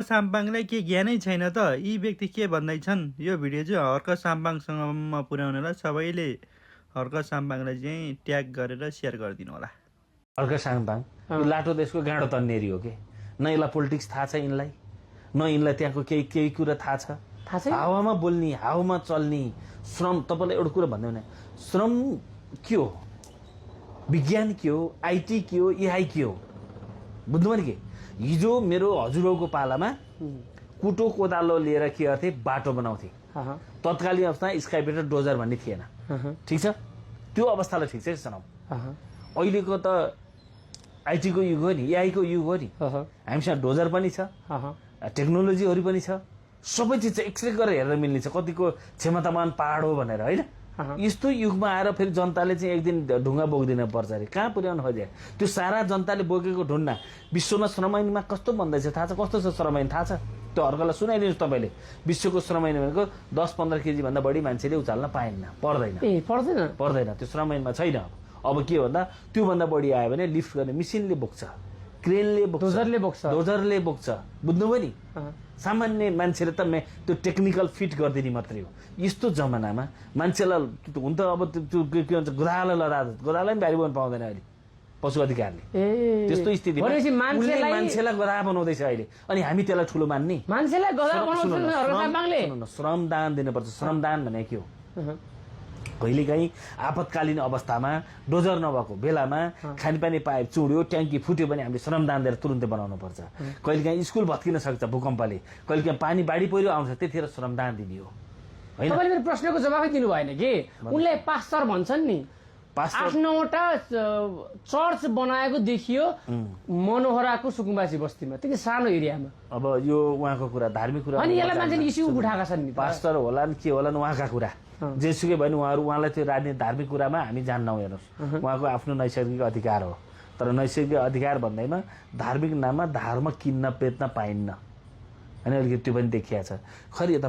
साम्पाङलाई के ज्ञानै छैन त? यी व्यक्ति के भन्दैछन्? यो भिडियो चाहिँ हर्क साम्पाङसम्म पुर्याउनलाई सबैले हर्क साम्पाङलाई चाहिँ ट्याग गरेर सेयर गरिदिनु होला। हर्क साम्पाङ यो लाटो देशको गाँडो तन्नेरी हो के? न यसलाई पोलिटिक्स थाहा छ यिनलाई, न यिनलाई त्यहाँको केही कुरा थाहा छ। हावामा बोल्ने, हावामा चल्ने श्रम। तपाईँलाई एउटा कुरा भन्दै भने श्रम के हो, विज्ञान के हो, आइटी के हो, एआई के हो, बुझ्नु भने के? हिजो मेरो हजुरबाउको पालामा कुटो कोदालो लिएर के गर्थे, बाटो बनाउँथे। तत्कालीन अवस्थामा स्काइपेटर डोजर भन्ने थिएन। ठिक छ, त्यो अवस्थालाई ठिक छ सुनाऊ। अहिलेको त आइटीको युग हो नि, एआईको युग हो नि। हामीसँग डोजर पनि छ, टेक्नोलोजीहरू पनि छ, सबै चिज चाहिँ एक्सरे गरेर हेरेर मिल्ने छ कतिको क्षमतावान पहाड हो भनेर, होइन? यस्तो युगमा आएर फेरि जनताले चाहिँ एक दिन ढुङ्गा बोकिदिन पर्छ अरे। कहाँ पुर्याउनु खोजे? त्यो सारा जनताले बोकेको ढुङ्गा विश्वमा श्रम ऐनमा कस्तो भन्दैछ थाहा छ? कस्तो छ श्रम ऐन थाहा छ? त्यो हर्कलाई सुनाइदिनुहोस् तपाईँले। विश्वको श्रम ऐन भनेको 10-15 केजी भन्दा बढी मान्छेले उचाल्न पाइन्न, पर्दैन, त्यो श्रम ऐनमा छैन। अब के भन्दा त्योभन्दा बढी आयो भने लिफ्ट गर्ने मेसिनले बोक्छ, क्रेनले बोक्छ, डोजरले बोक्छ, बुझ्नुभयो नि? सामान्य मान्छेले त त्यो टेक्निकल फिट गरिदिने मात्रै हो। यस्तो जमानामा मान्छेलाई हुन त अब त्यो के भन्छ, गोदालो लदा, गोदालाई पनि भारी बनाउनु पाउँदैन अहिले पशु अधिकारले। त्यस्तो स्थिति मान्छेलाई गधा बनाउँदैछ अहिले, अनि हामी त्यसलाई ठुलो मान्ने? श्रमदान दिनुपर्छ। श्रमदान भने के हो? कहिलेकाहीँ आपतकालीन अवस्थामा डोजर नभएको बेलामा खानेपानी पाइप चुड्यो, ट्याङ्की फुट्यो भने हामीले श्रमदान दिएर तुरुन्तै बनाउनु पर्छ। कहिलेकाहीँ स्कुल भत्किन सक्छ भूकम्पले, कहिलेकाहीँ पानी बाढी पहिरो आउँछ, त्यतिखेर श्रमदान दिने हो। तपाईँले मेरो प्रश्नको जवाफै दिनु भएन कि? उनलाई पास्टर भन्छन् नि, 8-9वटा चर्च बनाएको देखियो मनोहराको सुकुम्बासी बस्तीमा, त्यो सानो एरियामा। अब यो उहाँको कुरा धार्मिक कुरा, अनि यसलाई मान्छेले इस्यु उठाएका छन् नि। पास्टर होला नि के होला नि, उहाँका कुरा जेसुकै भयो नि, उहाँलाई त्यो राजनीति धार्मिक कुरामा हामी जान्नौँ। हेर्नुहोस्, उहाँको आफ्नो नैसर्गिक अधिकार हो, तर नैसर्गिक अधिकार भन्दैमा धार्मिक नाममा धर्म किन्न बेच्न पाइन्न, होइन? अलिकति त्यो पनि देखिया छ। खै